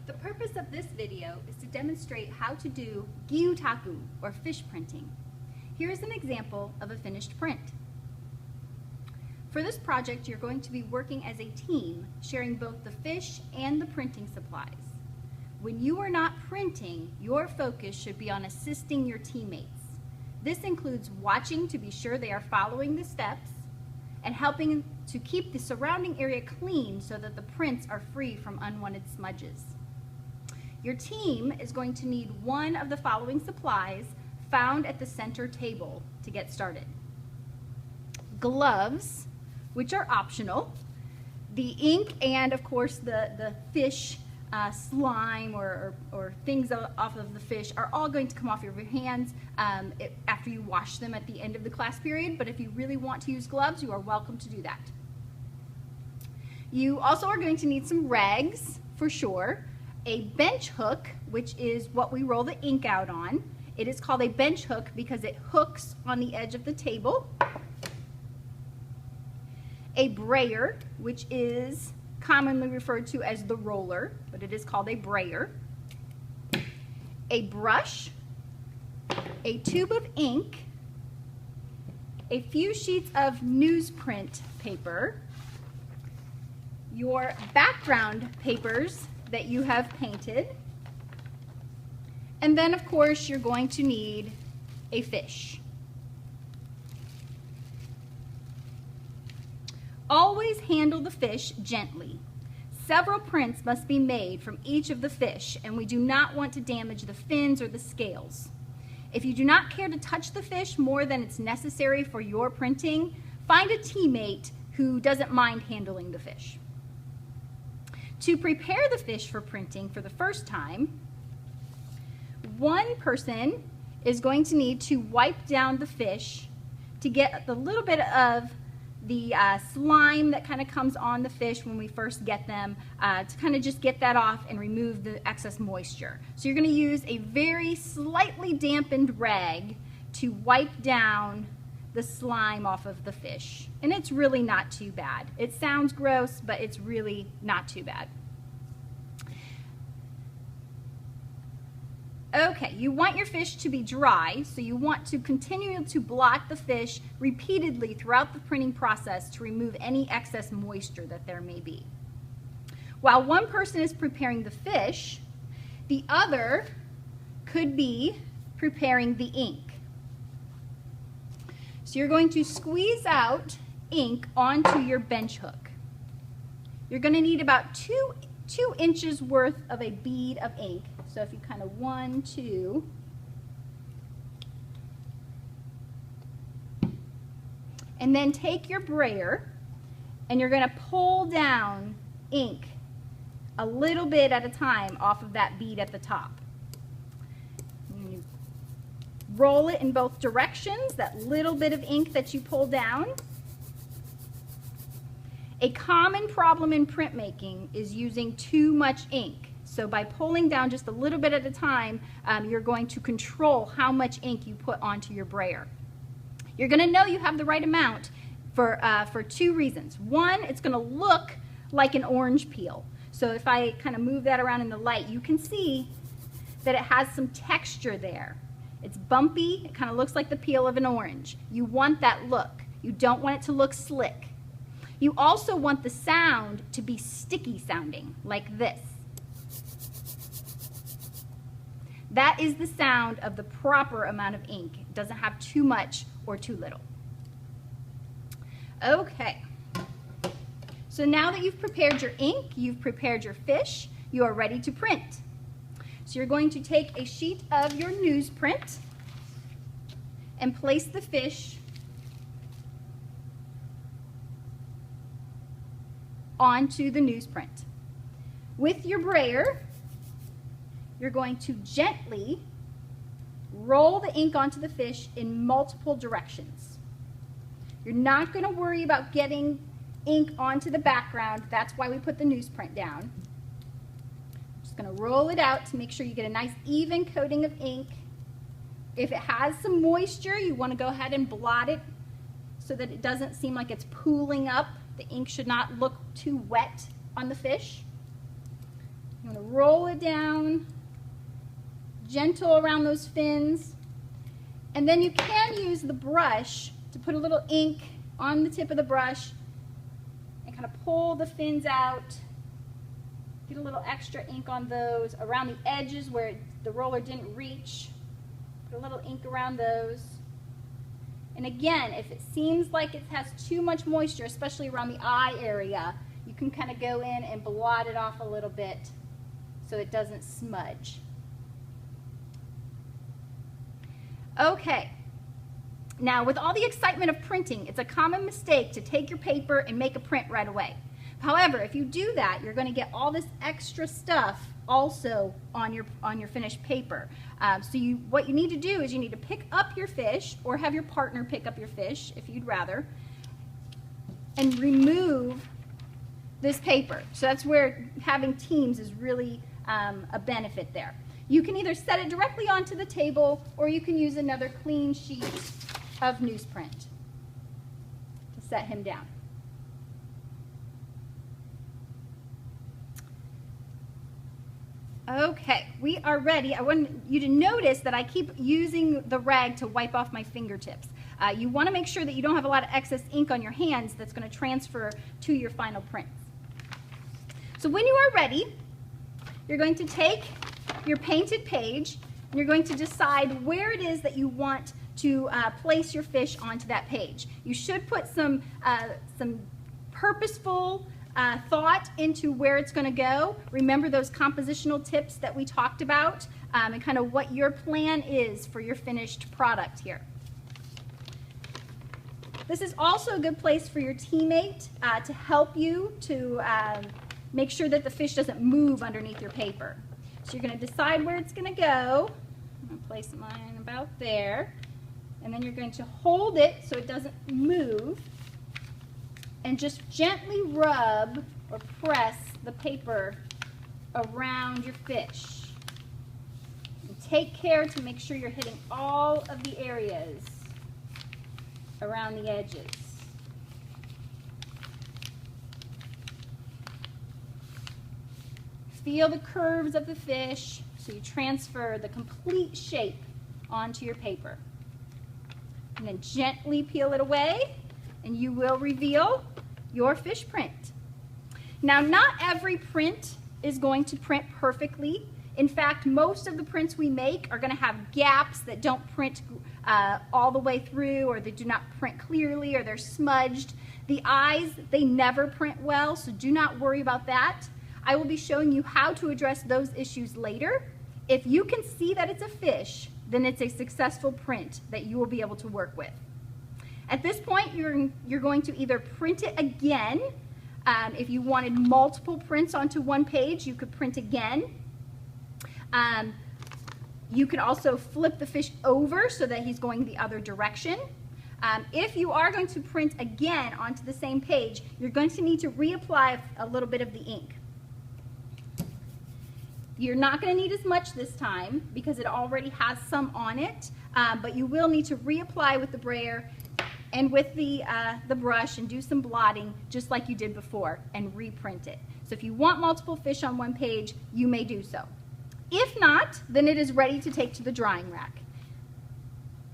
The purpose of this video is to demonstrate how to do Gyotaku, or fish printing. Here is an example of a finished print. For this project, you're going to be working as a team, sharing both the fish and the printing supplies. When you are not printing, your focus should be on assisting your teammates. This includes watching to be sure they are following the steps and helping to keep the surrounding area clean so that the prints are free from unwanted smudges. Your team is going to need one of the following supplies found at the center table to get started. Gloves, which are optional, the ink, and of course the fish slime or things off of the fish are all going to come off your hands after you wash them at the end of the class period, but if you really want to use gloves, you are welcome to do that. You also are going to need some rags for sure, a bench hook, which is what we roll the ink out on. It is called a bench hook because it hooks on the edge of the table. A brayer, which is commonly referred to as the roller, but it is called a brayer. A brush, a tube of ink, a few sheets of newsprint paper, your background papers that you have painted, and then of course you're going to need a fish. Always handle the fish gently. Several prints must be made from each of the fish, and we do not want to damage the fins or the scales. If you do not care to touch the fish more than it's necessary for your printing, find a teammate who doesn't mind handling the fish. To prepare the fish for printing for the first time, one person is going to need to wipe down the fish to get the little bit of the slime that kind of comes on the fish when we first get them, to kind of just get that off and remove the excess moisture. So you're going to use a very slightly dampened rag to wipe down the slime off of the fish. And it's really not too bad. It sounds gross, but it's really not too bad. Okay, you want your fish to be dry, so you want to continue to blot the fish repeatedly throughout the printing process to remove any excess moisture that there may be. While one person is preparing the fish, the other could be preparing the ink. So you're going to squeeze out ink onto your bench hook. You're going to need about two inches worth of a bead of ink. So if you kind of 1, 2, and then take your brayer and you're going to pull down ink a little bit at a time off of that bead at the top. And you roll it in both directions, that little bit of ink that you pull down. A common problem in printmaking is using too much ink. So by pulling down just a little bit at a time, you're going to control how much ink you put onto your brayer. You're going to know you have the right amount for two reasons. One, it's going to look like an orange peel. So if I kind of move that around in the light, you can see that it has some texture there. It's bumpy. It kind of looks like the peel of an orange. You want that look. You don't want it to look slick. You also want the sound to be sticky sounding, like this. That is the sound of the proper amount of ink. It doesn't have too much or too little. Okay. So now that you've prepared your ink, you've prepared your fish, you are ready to print. So you're going to take a sheet of your newsprint and place the fish onto the newsprint. With your brayer, you're going to gently roll the ink onto the fish in multiple directions. You're not going to worry about getting ink onto the background. That's why we put the newsprint down. Just going to roll it out to make sure you get a nice even coating of ink. If it has some moisture, you want to go ahead and blot it so that it doesn't seem like it's pooling up. The ink should not look too wet on the fish. You want to roll it down, gentle around those fins. And then you can use the brush to put a little ink on the tip of the brush and kind of pull the fins out. Get a little extra ink on those around the edges where the roller didn't reach. Put a little ink around those. And again, if it seems like it has too much moisture, especially around the eye area, you can kind of go in and blot it off a little bit so it doesn't smudge. Okay. Now, with all the excitement of printing, it's a common mistake to take your paper and make a print right away. However, if you do that, you're going to get all this extra stuff also on your finished paper. What you need to do is you need to pick up your fish, or have your partner pick up your fish if you'd rather, and remove this paper. So that's where having teams is really a benefit there. You can either set it directly onto the table, or you can use another clean sheet of newsprint to set him down. Okay, we are ready. I want you to notice that I keep using the rag to wipe off my fingertips. You want to make sure that you don't have a lot of excess ink on your hands that's going to transfer to your final prints. So when you are ready, you're going to take your painted page and you're going to decide where it is that you want to place your fish onto that page. You should put some purposeful thought into where it's going to go. Remember those compositional tips that we talked about, and kind of what your plan is for your finished product here. This is also a good place for your teammate to help you to make sure that the fish doesn't move underneath your paper. So you're going to decide where it's going to go. I'm going to place mine about there, and then you're going to hold it so it doesn't move, and just gently rub or press the paper around your fish. And take care to make sure you're hitting all of the areas around the edges. Feel the curves of the fish so you transfer the complete shape onto your paper. And then gently peel it away, and you will reveal your fish print. Now, not every print is going to print perfectly. In fact, most of the prints we make are going to have gaps that don't print all the way through, or they do not print clearly, or they're smudged. The eyes, they never print well, so do not worry about that. I will be showing you how to address those issues later. If you can see that it's a fish, then it's a successful print that you will be able to work with. At this point, you're going to either print it again. If you wanted multiple prints onto one page, you could print again. You could also flip the fish over so that he's going the other direction. If you are going to print again onto the same page, you're going to need to reapply a little bit of the ink. You're not going to need as much this time because it already has some on it, but you will need to reapply with the brayer and with the brush and do some blotting just like you did before and reprint it. So if you want multiple fish on one page, you may do so. If not, then it is ready to take to the drying rack.